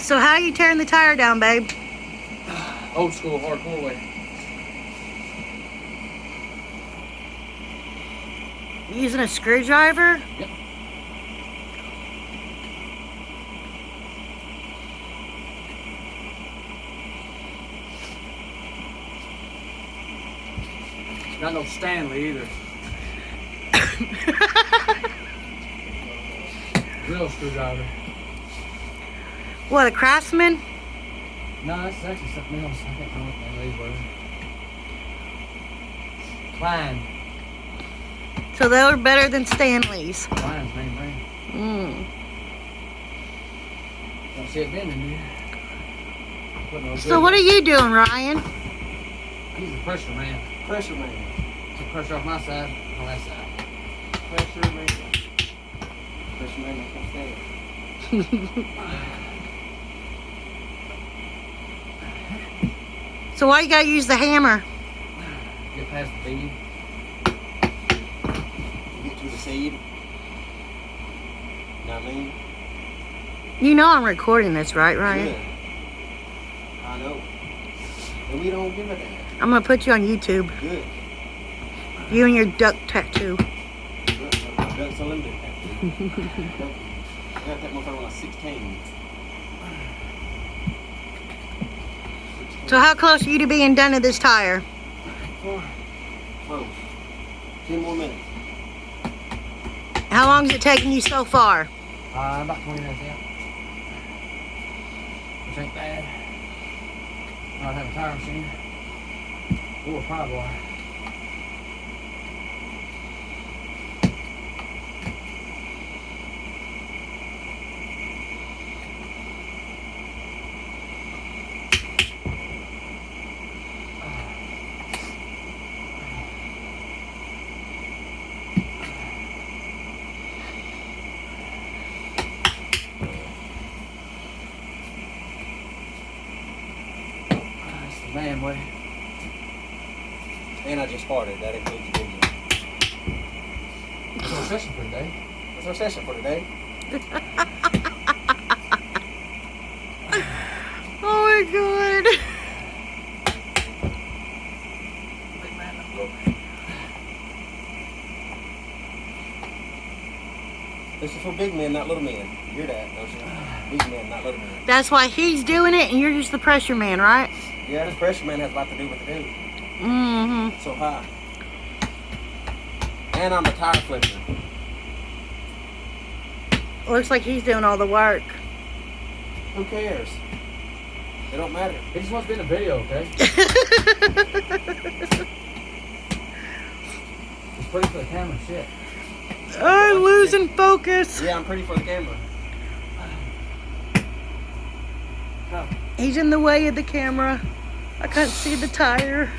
So how are you tearing the tire down, babe? Old school, hardcore way. You using a screwdriver? Yep. Not no Stanley either. Real screwdriver. What, a Craftsman? No, that's actually something else. I can't remember what these were. Klein. So they were better than Stanley's. Klein's main brand. Don't see it bending here. So what are you doing, Ryan? He's the pressure man. Pressure man. Took pressure off my side, on that side. Pressure man. Pressure man, I can't stand So why you gotta use the hammer? Get past the bead. Get to the seed. Know what I mean? You know I'm recording this, right, Ryan? Yeah. I know. And we don't give a damn. I'm gonna put you on YouTube. Good. You and your duck tattoo. Ducks Unlimited. I got that motherfucker when I was 16. So how close are you to being done to this tire? Close. 10 more minutes. How long is it taking you so far? About 20 minutes out. Which ain't bad. I don't have a tire machine. Or a pry bar. Man, way. And I just farted. That includes the video. That's our session for today. That's our session for today. Oh my god. Big man, let's go. This is for big men, not little men. You hear that, don't you? Big men, not little men. That's why he's doing it and you're just the pressure man, right? Yeah, this pressure man has a lot to do with it, too. Mm-hmm. So high. And I'm a tire flipper. Looks like he's doing all the work. Who cares? It don't matter. He just wants to be in the video, okay? It's pretty for the camera, shit. I'm losing focus. Yeah, I'm pretty for the camera. Huh. He's in the way of the camera. I can't see the tire.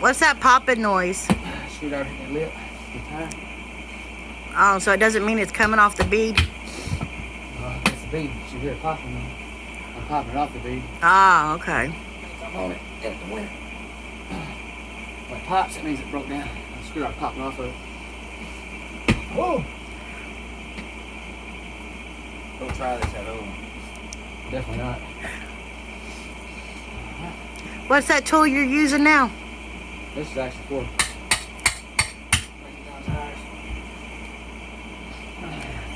What's that popping noise? Screwdriver hit that lip. The tire. Oh, so it doesn't mean it's coming off the bead? That's the bead. You hear it popping though. I'm popping it off the bead. Ah, okay. I'm on it. Get the winner. When it pops, it means it broke down. The screwdriver popping off of it. Whoa! Don't try this at home. Definitely not. What's that tool you're using now? This is actually for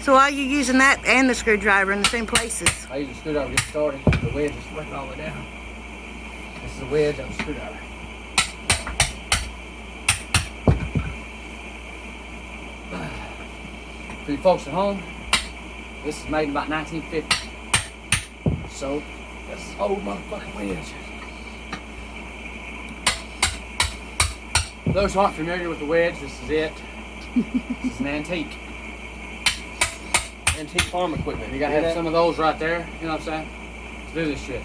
So why are you using that and the screwdriver in the same places? I use a screwdriver to get started. The wedge is working all the way down. This is the wedge of the screwdriver. For you folks at home, this is made in about 1950. So, that's an old motherfucking wedge. For those who aren't familiar with the wedge, this is it. This is an antique. Antique farm equipment. You gotta have some of those right there, you know what I'm saying? To do this shit.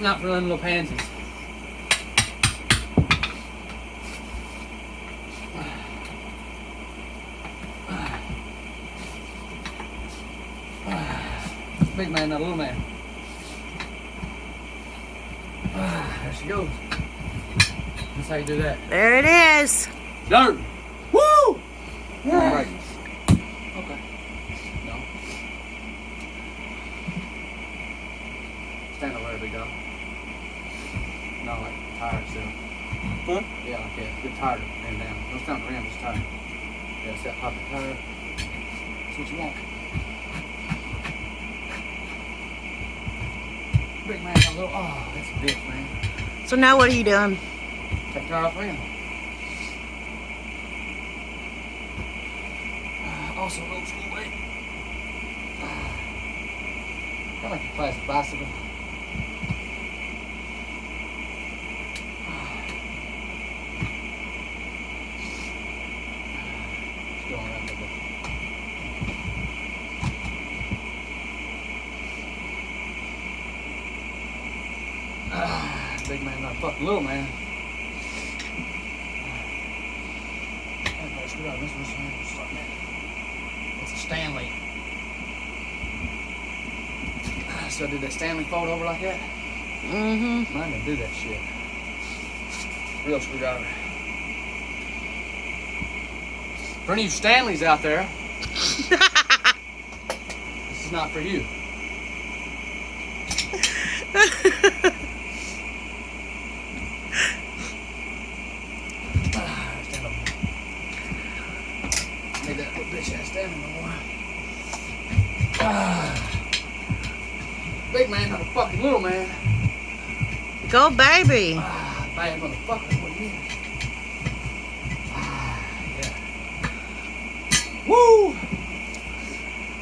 Not for them little pansies. Big man, not a little man. There she goes. That's how you do that. There it is. Dirt! Woo! Yeah. Right. Okay. No. Stand over there, big dog. No, like tired still. Huh? Yeah, like that. Get tired and down. Don't stand around, just tired. Yeah, set pop it tired. That's what you want. Big man, a little. Oh, that's a bitch, man. So now what are you doing? Take the tire off rim. Also old school way. I like the plastic bicycle. It's going around a bit. Big man, not a fucking little man. This one's starting it. It's a Stanley. So I did that Stanley fold over like that. Mm-hmm. Mine didn't do that shit. Real screwdriver. For any of you Stanleys out there, this is not for you. Need that little bitch ass Stanley no more. Big man, not a fucking little man. Go, baby. Bad motherfucker, what he is. Yeah. Woo!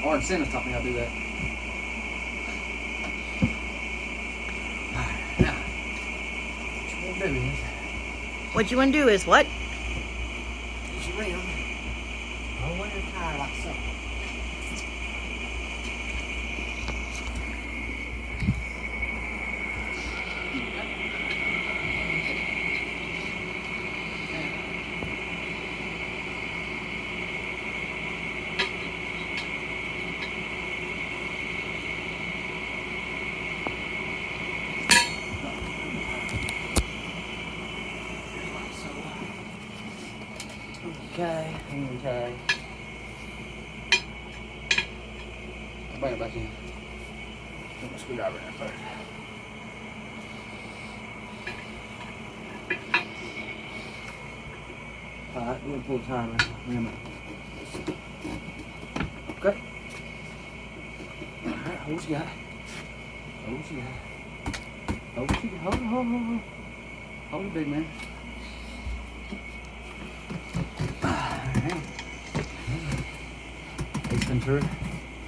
Orange Simmons taught me how to do that. Now, what you want to do is, What you want to do is what? use your rim. Roll in your tire like so. Okay. I'll bring it back in. Put my screwdriver in there first. Alright, I'm gonna pull the tire in. Okay. Alright, hold what you got. Hold what you got. Hold what you got. Hold. Hold it, big man. Ace Ventura.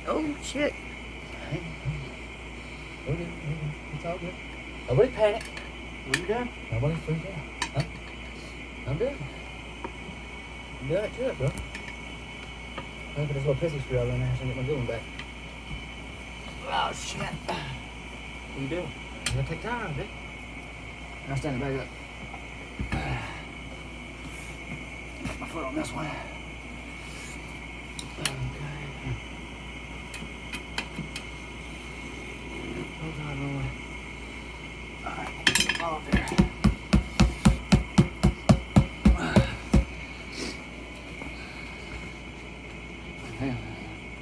Oh, shit. It's all good. Nobody panic. What you got? Nobody freak out. Huh? I'm good. I'm good to it, bro. I'm gonna put this little pissy screwdriver in there so I can get my good one back. Oh, shit. What you doing? I'm gonna take time, bitch. And I'll stand it back up. Put my foot on this one. Okay. Hold on, Roy. Alright, all up there.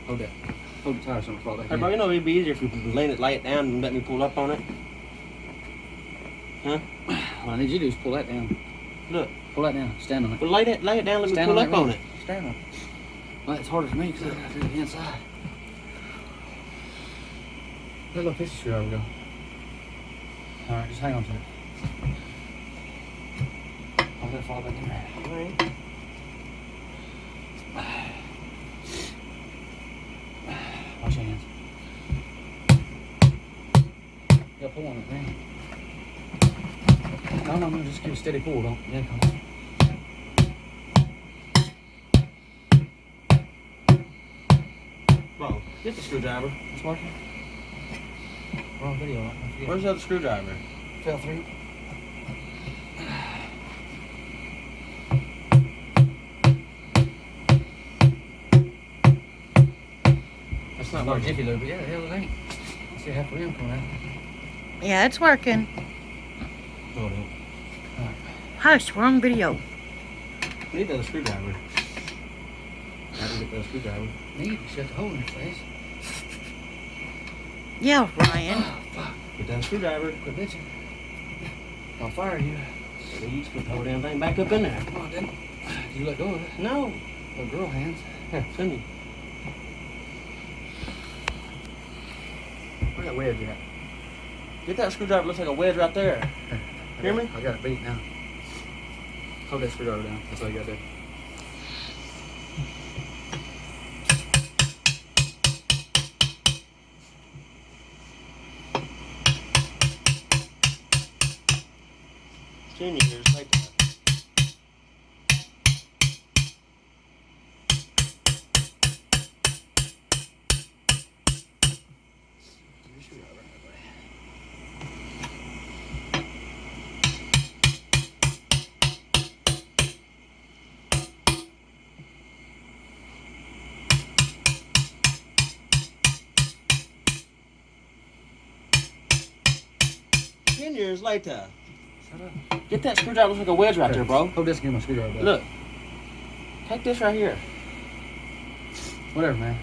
Hold that. Hold the tire so it fall back Hey, in. bro, you know it'd be easier if you lay it down and let me pull up on it. Huh? All I need you to do is pull that down. Look. Pull that down. Stand on it. But lay it down, let me Stand pull on up that on rim. it. Stand on it. Well, it's harder for me because I got to do the inside. Let a little pissy screwdriver go. Alright, just hang on to it. I'll let it fall back in there. All right. pulling it, man. No, just give a steady pull, don't. Yeah, come on. Bro, get the screwdriver. It's working. We're on video, right? Where's the other screwdriver? Fell through. That's not Not working. jiffy lube, but yeah, the hell it ain't. I see half the rim coming out. Yeah, it's working. Oh, no. Hush, we're on video. We need the other screwdriver. I can get the other screwdriver. Need to shut the hole in your face. Yeah, Ryan. Oh, fuck. Get that screwdriver. Quit bitching. I'll fire you. So you just put the whole damn thing back up in there. Come on, didn't you let go of it? No. Little girl hands. Here, send me. Where's that wedge at? Get that screwdriver. Looks like a wedge right there. Hear me? I got it beat now. Hold that screwdriver down. That's all you gotta do. Junior years like that. Years later. Shut up. Get that screwdriver. Looks like a wedge right there, bro. Hold this and give me my screwdriver back. Look. Take this right here. Whatever, man.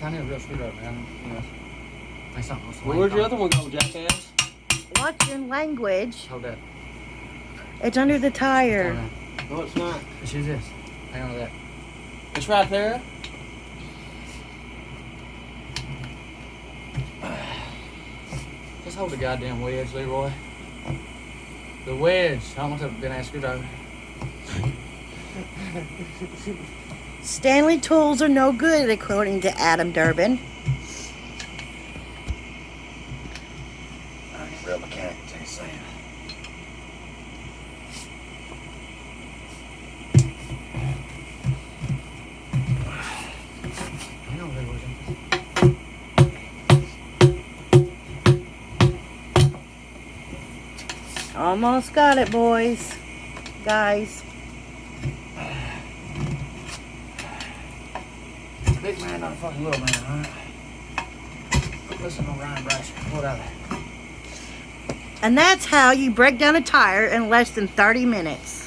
I need a real screwdriver, man. You know, like something else. Well, where'd your other one go, jackass? What's your language? Hold that. It's under the tire. No, it's not. Let's use this. Hang on to that. It's right there. Just hold the goddamn wedge, Leroy. The wedge. I don't want to have a big ass screwdriver. Stanley tools are no good, according to Adam Durbin. I ain't a real mechanic, tell you saying. Hang on, Leroy. Almost got it, boys. Guys. Big man, not a fucking little man, alright? Listen to Ryan Brasher. What out there? And that's how you break down a tire in less than 30 minutes.